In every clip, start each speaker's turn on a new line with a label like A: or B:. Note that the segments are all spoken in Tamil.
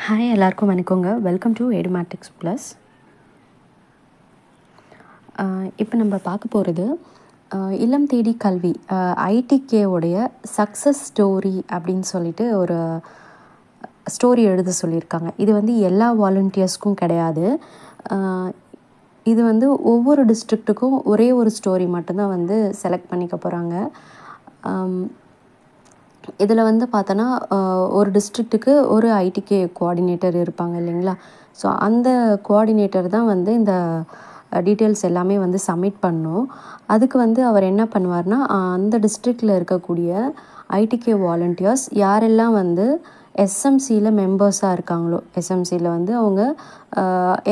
A: ஹாய் எல்லாருக்கும் வணக்கங்க. Welcome to Edumatics plus. இப்போ நம்ம பார்க்க போகிறது இல்லம் தேடி கல்வி ஐடிகேவுடைய சக்ஸஸ் ஸ்டோரி அப்படின்னு சொல்லிட்டு ஒரு ஸ்டோரி எழுத சொல்லியிருக்காங்க. இது வந்து எல்லா வாலண்டியர்ஸ்க்கும் கிடையாது. இது வந்து ஒவ்வொரு டிஸ்ட்ரிக்ட்டுக்கும் ஒரே ஒரு ஸ்டோரி மட்டும்தான் வந்து செலக்ட் பண்ணிக்க போகிறாங்க. இதில் வந்து பார்த்தோன்னா ஒரு டிஸ்ட்ரிக்ட்டுக்கு ஒரு ஐடிகே கோஆர்டினேட்டர் இருப்பாங்க இல்லைங்களா. ஸோ அந்த கோஆர்டினேட்டர் தான் வந்து இந்த டீட்டெயில்ஸ் எல்லாமே வந்து சப்மிட் பண்ணணும். அதுக்கு வந்து அவர் என்ன பண்ணுவார்னா, அந்த டிஸ்ட்ரிக்டில் இருக்கக்கூடிய ஐடிகே வாலண்டியர்ஸ் யாரெல்லாம் வந்து எஸ்எம்சியில் மெம்பர்ஸாக இருக்காங்களோ, எஸ்எம்சியில் வந்து அவங்க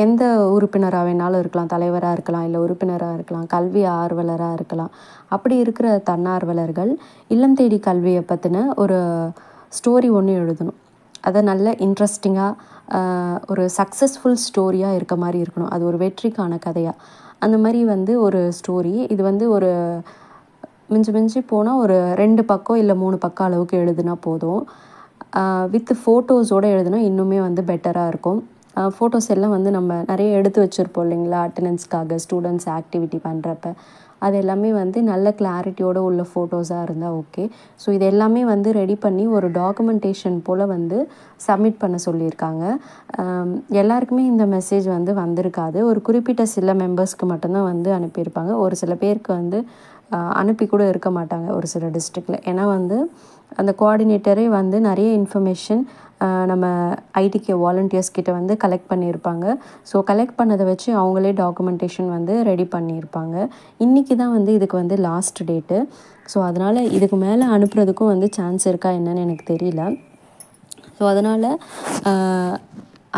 A: எந்த உறுப்பினராக வேணாலும் இருக்கலாம், தலைவராக இருக்கலாம், இல்லை உறுப்பினராக இருக்கலாம், கல்வி ஆர்வலராக இருக்கலாம். அப்படி இருக்கிற தன்னார்வலர்கள் இல்லம் தேடி கல்வியை பற்றின ஒரு ஸ்டோரி ஒன்று எழுதணும். அதை நல்ல இன்ட்ரெஸ்டிங்காக ஒரு சக்ஸஸ்ஃபுல் ஸ்டோரியாக இருக்க மாதிரி இருக்கணும். அது ஒரு வெற்றிக்கான கதையாக அந்த மாதிரி வந்து ஒரு ஸ்டோரி. இது வந்து ஒரு மிஞ்சி போனால் ஒரு 2 பக்கம் இல்லை 3 பக்கம் அளவுக்கு எழுதுனா போதும். வித் ஃபோட்டோஸோடு எழுதுனா இன்னுமே வந்து பெட்டராக இருக்கும். ஃபோட்டோஸ் எல்லாம் வந்து நம்ம நிறைய எடுத்து வச்சுருப்போம் இல்லைங்களா, அட்டெண்டன்ஸ்க்காக ஸ்டூடெண்ட்ஸ் ஆக்டிவிட்டி பண்ணுறப்ப. அது எல்லாமே வந்து நல்ல கிளாரிட்டியோடு உள்ள ஃபோட்டோஸாக இருந்தால் ஓகே. ஸோ இது எல்லாமே வந்து ரெடி பண்ணி ஒரு டாக்குமெண்டேஷன் போல் வந்து சப்மிட் பண்ண சொல்லியிருக்காங்க. எல்லாருக்குமே இந்த மெசேஜ் வந்து வந்திருக்காது. ஒரு குறிப்பிட்ட சில மெம்பர்ஸ்க்கு மட்டும்தான் வந்து அனுப்பியிருப்பாங்க. ஒரு சில பேருக்கு வந்து அனுப்பி கூட இருக்க மாட்டாங்க ஒரு சில டிஸ்ட்ரிக்டில். ஏன்னா வந்து அந்த கோஆர்டினேட்டரே வந்து நிறைய இன்ஃபர்மேஷன் நம்ம ஐடிகே வாலண்டியர்ஸ் கிட்ட வந்து கலெக்ட் பண்ணியிருப்பாங்க. ஸோ கலெக்ட் பண்ணதை வச்சு அவங்களே டாக்குமெண்டேஷன் வந்து ரெடி பண்ணியிருப்பாங்க. இன்றைக்கி தான் வந்து இதுக்கு வந்து லாஸ்ட் டேட்டு. ஸோ அதனால் இதுக்கு மேலே அனுப்புறதுக்கும் வந்து சான்ஸ் இருக்கா என்னன்னு எனக்கு தெரியல. ஸோ அதனால்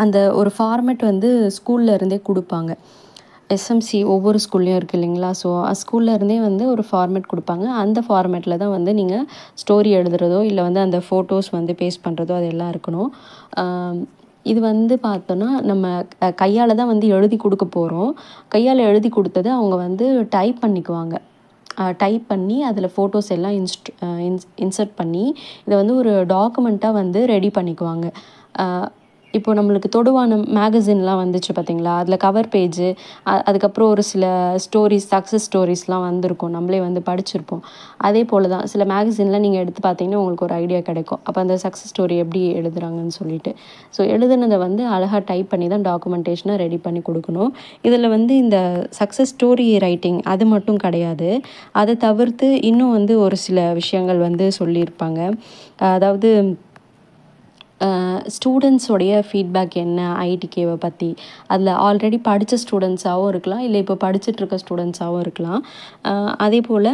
A: அந்த ஒரு ஃபார்மேட் வந்து ஸ்கூலில் இருந்தே கொடுப்பாங்க. எஸ்எம்சி ஒவ்வொரு ஸ்கூல்லையும் இருக்குது இல்லைங்களா. ஸோ ஸ்கூலில் இருந்தே வந்து ஒரு ஃபார்மேட் கொடுப்பாங்க. அந்த ஃபார்மேட்டில் தான் வந்து நீங்கள் ஸ்டோரி எழுதுறதோ இல்லை வந்து அந்த ஃபோட்டோஸ் வந்து பேஸ்ட் பண்ணுறதோ அதெல்லாம் இருக்கணும். இது வந்து பார்த்தோன்னா நம்ம கையால் தான் வந்து எழுதி கொடுக்க போகிறோம். கையால் எழுதி கொடுத்தது அவங்க வந்து டைப் பண்ணிக்குவாங்க. டைப் பண்ணி அதில் ஃபோட்டோஸ் எல்லாம் இன்சர்ட் பண்ணி இதை வந்து ஒரு டாக்குமெண்ட்டாக வந்து ரெடி பண்ணிக்குவாங்க. இப்போ நம்மளுக்கு தொடுவான மேகசின்லாம் வந்துச்சு பார்த்திங்களா, அதில் கவர் பேஜு அதுக்கப்புறம் ஒரு சில ஸ்டோரிஸ், சக்ஸஸ் ஸ்டோரிஸ்லாம் வந்திருக்கும், நம்மளே வந்து படிச்சிருப்போம். அதே போல் தான் சில மேகசின்லாம் நீங்கள் எடுத்து பார்த்தீங்கன்னா உங்களுக்கு ஒரு ஐடியா கிடைக்கும். அப்போ அந்த சக்ஸஸ் ஸ்டோரி எப்படி எழுதுகிறாங்கன்னு சொல்லிட்டு. ஸோ எழுதுனதை வந்து அழகாக டைப் பண்ணி தான் டாக்குமெண்டேஷனாக ரெடி பண்ணி கொடுக்கணும். இதில் வந்து இந்த சக்ஸஸ் ஸ்டோரி ரைட்டிங் அது மட்டும் கிடையாது. அதை தவிர்த்து இன்னும் வந்து ஒரு சில விஷயங்கள் வந்து சொல்லியிருப்பாங்க. அதாவது ஸ்டூடெண்ட்ஸோடைய ஃபீட்பேக் என்ன ஐடிகேவை பற்றி, அதில் ஆல்ரெடி படித்த ஸ்டூடெண்ட்ஸாகவும் இருக்கலாம், இல்லை இப்போ படிச்சுட்ருக்க ஸ்டூடெண்ட்ஸாகவும் இருக்கலாம். அதே போல்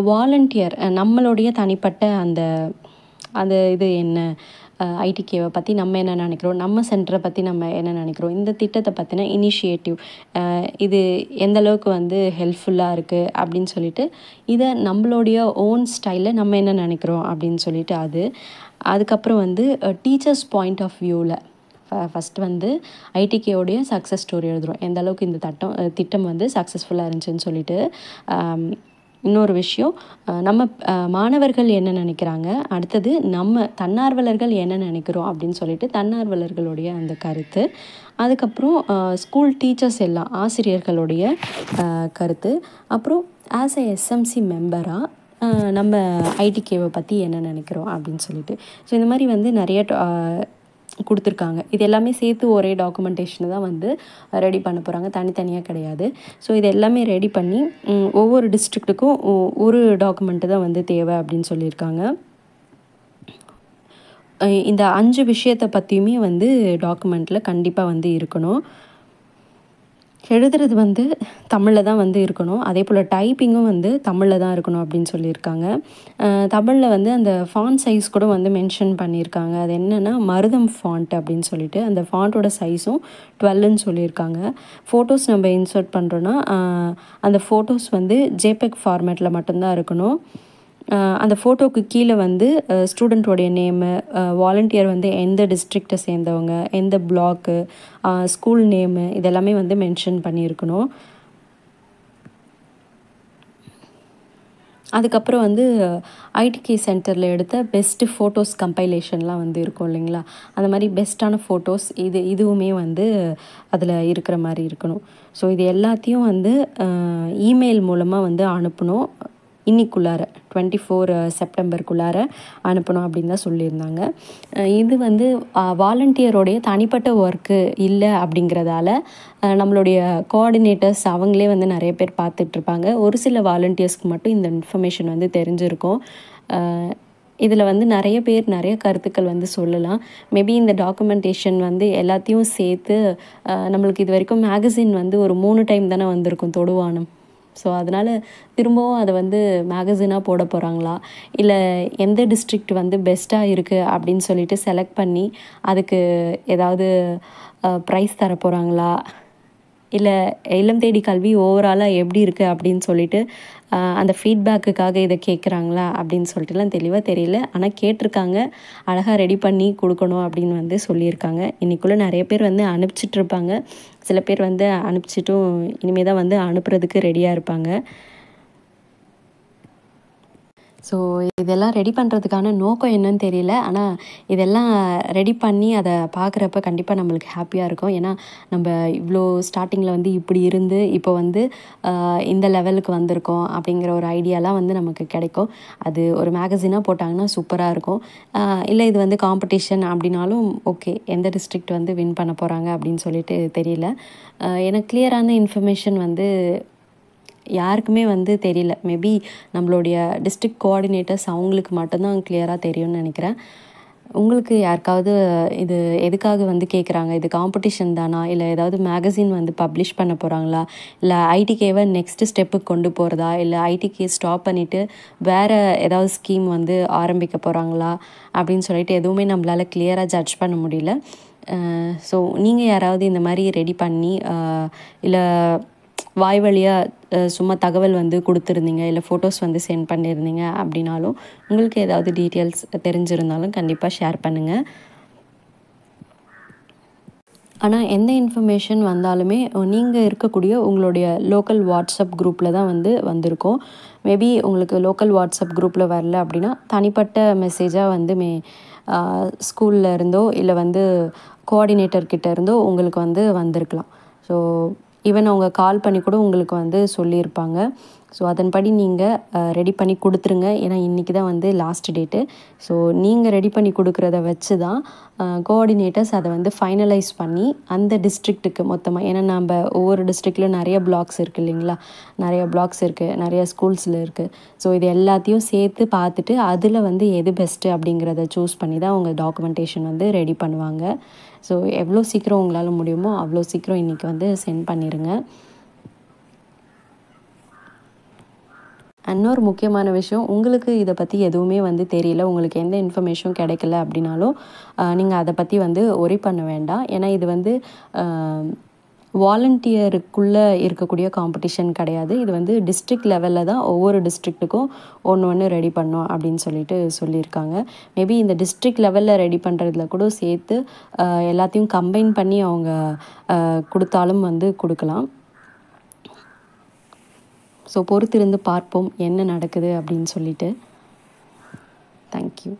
A: வாலண்டியர் நம்மளுடைய தனிப்பட்ட அந்த இது என்ன, ஐடிகேவை பற்றி நம்ம என்ன நினைக்கிறோம், நம்ம சென்டரை பற்றி நம்ம என்ன நினைக்கிறோம், இந்த திட்டத்தை பற்றின இனிஷியேட்டிவ் இது எந்தளவுக்கு வந்து ஹெல்ப்ஃபுல்லாக இருக்குது அப்படின்னு சொல்லிட்டு, இதை நம்மளுடைய ஓன் ஸ்டைலில் நம்ம என்ன நினைக்கிறோம் அப்படின்னு சொல்லிட்டு அதுக்கப்புறம் வந்து டீச்சர்ஸ் பாயிண்ட் ஆஃப் வியூவில் ஃபஸ்ட்டு வந்து ஐடிகேவுடைய சக்ஸஸ் ஸ்டோரி எழுதுகிறோம். எந்த அளவுக்கு இந்த திட்டம் வந்து சக்ஸஸ்ஃபுல்லாக இருந்துச்சுன்னு சொல்லிட்டு. இன்னொரு விஷயம், நம்ம மாணவர்கள் என்ன நினைக்கிறாங்க, அடுத்தது நம்ம தன்னார்வலர்கள் என்ன நினைக்கிறோம் அப்படின்னு சொல்லிட்டு தன்னார்வலர்களுடைய அந்த கருத்து, அதுக்கப்புறம் ஸ்கூல் டீச்சர்ஸ் எல்லாம் ஆசிரியர்களுடைய கருத்து, அப்புறம் ஆஸ் எ எஸ்எம்சி மெம்பராக நம்ம ஐடிகேவை பற்றி என்ன நினைக்கிறோம் அப்படின்னு சொல்லிட்டு. ஸோ இந்த மாதிரி வந்து நிறைய கொடுத்துருக்காங்க. இது எல்லாமே சேர்த்து ஒரே டாக்குமெண்டேஷனை தான் வந்து ரெடி பண்ண போகிறாங்க, தனித்தனியாக கிடையாது. ஸோ இது எல்லாமே ரெடி பண்ணி ஒவ்வொரு டிஸ்ட்ரிக்ட்டுக்கும் ஒரு டாக்குமெண்ட்டு தான் வந்து தேவை அப்படின்னு சொல்லியிருக்காங்க. இந்த 5 விஷயத்தை பற்றியுமே வந்து டாக்குமெண்ட்டில் கண்டிப்பாக வந்து இருக்கணும். எழுதுறது வந்து தமிழில் தான் வந்து இருக்கணும். அதே போல் டைப்பிங்கும் வந்து தமிழில் தான் இருக்கணும் அப்படின்னு சொல்லியிருக்காங்க. தமிழில் வந்து அந்த ஃபாண்ட் சைஸ் கூட வந்து மென்ஷன் பண்ணியிருக்காங்க. அது என்னென்னா மருதம் ஃபாண்ட் அப்படின்னு சொல்லிட்டு, அந்த ஃபாண்ட்டோட சைஸும் 12ன்னு சொல்லியிருக்காங்க. ஃபோட்டோஸ் நம்ம இன்சர்ட் பண்ணுறோன்னா அந்த ஃபோட்டோஸ் வந்து ஜேபெக் ஃபார்மேட்டில் மட்டும்தான் இருக்கணும். அந்த ஃபோட்டோவுக்கு கீழே வந்து ஸ்டூடெண்ட்டோடைய நேமு, வாலண்டியர் வந்து எந்த டிஸ்ட்ரிக்டை சேர்ந்தவங்க, எந்த பிளாக்கு, ஸ்கூல் நேமு, இதெல்லாமே வந்து மென்ஷன் பண்ணியிருக்கணும். அதுக்கப்புறம் வந்து ஐடிகே சென்டரில் எடுத்த பெஸ்ட்டு ஃபோட்டோஸ் கம்பைலேஷன்லாம் வந்து இருக்கும் இல்லைங்களா, அந்த மாதிரி பெஸ்ட்டான ஃபோட்டோஸ் இதுவுமே வந்து அதில் இருக்கிற மாதிரி இருக்கணும். ஸோ இது எல்லாத்தையும் வந்து இமெயில் மூலமாக வந்து அனுப்பணும். இன்னிக்குள்ளார 24 செப்டம்பருக்குள்ளார அனுப்பணும் அப்படின்னு தான் சொல்லியிருந்தாங்க. இது வந்து வாலண்டியரோடைய தனிப்பட்ட ஒர்க்கு இல்லை அப்படிங்கிறதால நம்மளுடைய கோஆர்டினேட்டர்ஸ் அவங்களே வந்து நிறைய பேர் பார்த்துட்ருப்பாங்க. ஒரு சில வாலண்டியர்ஸ்க்கு மட்டும் இந்த இன்ஃபர்மேஷன் வந்து தெரிஞ்சிருக்கும். இதில் வந்து நிறைய பேர் நிறைய கருத்துக்கள் வந்து சொல்லலாம். மேபி இந்த டாக்குமெண்டேஷன் வந்து எல்லாத்தையும் சேர்த்து நம்மளுக்கு இது வரைக்கும் மேகசின் வந்து ஒரு 3 டைம் தானே வந்திருக்கும் தொடுவானம். ஸோ அதனால் திரும்பவும் அதை வந்து மேகசினாக போட போகிறாங்களா, இல்லை எந்த டிஸ்ட்ரிக்ட் வந்து பெஸ்ட்டாக இருக்குது அப்படின்னு சொல்லிட்டு செலக்ட் பண்ணி அதுக்கு ஏதாவது ப்ரைஸ் தர போகிறாங்களா, இல்லை இல்லம் தேடி கல்வி ஓவராலாக எப்படி இருக்குது அப்படின்னு சொல்லிட்டு அந்த ஃபீட்பேக்குக்காக இதை கேட்குறாங்களா அப்படின்னு சொல்லிட்டுலாம் தெளிவாக தெரியல. ஆனால் கேட்டிருக்காங்க, அழகாக ரெடி பண்ணி கொடுக்கணும் அப்படின்னு வந்து சொல்லியிருக்காங்க. இன்றைக்குள்ளே நிறைய பேர் வந்து அனுப்பிச்சிட்ருப்பாங்க. சில பேர் வந்து அனுப்பிச்சிட்டும் இனிமேல் தான் வந்து அனுப்புறதுக்கு ரெடியாக இருப்பாங்க. ஸோ இதெல்லாம் ரெடி பண்ணுறதுக்கான நோக்கம் என்னன்னு தெரியல. ஆனால் இதெல்லாம் ரெடி பண்ணி அதை பார்க்குறப்ப கண்டிப்பாக நம்மளுக்கு ஹாப்பியாக இருக்கும். ஏன்னா நம்ம இவ்வளோ ஸ்டார்டிங்கில் வந்து இப்படி இருந்து இப்போ வந்து இந்த லெவலுக்கு வந்திருக்கோம் அப்படிங்கிற ஒரு ஐடியாலாம் வந்து நமக்கு கிடைக்கும். அது ஒரு மேகசினாக போட்டாங்கன்னா சூப்பராக இருக்கும். இல்லை இது வந்து காம்படிஷன் அப்படின்னாலும் ஓகே, எந்த டிஸ்ட்ரிக்ட் வந்து வின் பண்ண போகிறாங்க அப்படின்னு சொல்லிட்டு தெரியல. எனக்கு கிளியரான இன்ஃபர்மேஷன் வந்து யாருக்குமே வந்து தெரியல. மேபி நம்மளுடைய டிஸ்ட்ரிக்ட் கோஆர்டினேட்டர்ஸ் அவங்களுக்கு மட்டும்தான் கிளியராக தெரியும்னு நினைக்கிறேன். உங்களுக்கு யாருக்காவது இது எதுக்காக வந்து கேட்குறாங்க, இது காம்படிஷன் தானா, இல்லை ஏதாவது மேகசின் வந்து பப்ளிஷ் பண்ண போகிறாங்களா, இல்லை ஐடிகேவை நெக்ஸ்ட்டு ஸ்டெப்புக்கு கொண்டு போகிறதா, இல்லை ஐடிகே ஸ்டாப் பண்ணிவிட்டு வேறு ஏதாவது ஸ்கீம் வந்து ஆரம்பிக்க போகிறாங்களா அப்படின்னு சொல்லிட்டு எதுவுமே நம்மளால் கிளியராக ஜட்ஜ் பண்ண முடியல. ஸோ நீங்கள் யாராவது இந்த மாதிரி ரெடி பண்ணி இல்லை வாய் வழியாக சும்மா தகவல் வந்து கொடுத்துருந்தீங்க, இல்லை ஃபோட்டோஸ் வந்து சென்ட் பண்ணியிருந்தீங்க அப்படின்னாலும், உங்களுக்கு ஏதாவது டீட்டெயில்ஸ் தெரிஞ்சிருந்தாலும் கண்டிப்பாக ஷேர் பண்ணுங்கள். ஆனால் எந்த இன்ஃபர்மேஷன் வந்தாலுமே நீங்கள் இருக்கக்கூடிய உங்களுடைய லோக்கல் வாட்ஸ்அப் குரூப்பில் தான் வந்து வந்திருக்கும். மேபி உங்களுக்கு லோக்கல் வாட்ஸ்அப் குரூப்பில் வரல அப்படின்னா தனிப்பட்ட மெசேஜாக வந்து ஸ்கூலில் இருந்தோ இல்லை வந்து கோஆர்டினேட்டர்கிட்ட இருந்தோ உங்களுக்கு வந்து வந்திருக்கலாம். ஸோ ஈவன் அவங்க கால் பண்ணி கூட உங்களுக்கு வந்து சொல்லியிருப்பாங்க. ஸோ அதன்படி நீங்கள் ரெடி பண்ணி கொடுத்துருங்க. ஏன்னா இன்றைக்கி தான் வந்து லாஸ்ட் டேட்டு. ஸோ நீங்கள் ரெடி பண்ணி கொடுக்குறத வச்சு தான் கோஆர்டினேட்டர்ஸ் அதை வந்து ஃபைனலைஸ் பண்ணி அந்த டிஸ்ட்ரிக்ட்டுக்கு மொத்தமாக, ஏன்னா நம்ம ஒவ்வொரு டிஸ்ட்ரிக்ட்லையும் நிறைய பிளாக்ஸ் இருக்குது இல்லைங்களா, நிறைய பிளாக்ஸ் இருக்குது, நிறைய ஸ்கூல்ஸில் இருக்குது. ஸோ இது எல்லாத்தையும் சேர்த்து பார்த்துட்டு அதில் வந்து எது பெஸ்ட்டு அப்படிங்கிறத சூஸ் பண்ணி தான் அவங்க டாக்குமெண்டேஷன் வந்து ரெடி பண்ணுவாங்க. ஸோ எவ்வளோ சீக்கிரம் உங்களால் முடியுமோ அவ்வளோ சீக்கிரம் இன்றைக்கி வந்து சென்ட் பண்ணிடுங்க. இன்னொரு முக்கியமான விஷயம், உங்களுக்கு இதை பற்றி எதுவுமே வந்து தெரியல, உங்களுக்கு எந்த இன்ஃபர்மேஷனும் கிடைக்கல அப்படின்னாலும் நீங்கள் அதை பற்றி வந்து ஒரி பண்ண வேண்டாம். ஏன்னா இது வந்து வாலண்டியருக்குள்ளே இருக்கக்கூடிய காம்படிஷன் கிடையாது. இது வந்து டிஸ்ட்ரிக்ட் லெவலில் தான் ஒவ்வொரு டிஸ்ட்ரிக்ட்டுக்கும் ஒன்று ரெடி பண்ணோம் அப்படின்னு சொல்லியிருக்காங்க. மேபி இந்த டிஸ்ட்ரிக்ட் லெவலில் ரெடி பண்ணுறதுல கூட சேர்த்து எல்லாத்தையும் கம்பைன் பண்ணி அவங்க கொடுத்தாலும் வந்து கொடுக்கலாம். ஸோ பொறுத்திருந்து பார்ப்போம் என்ன நடக்குது அப்படின்னு சொல்லிட்டு. தேங்க்யூ.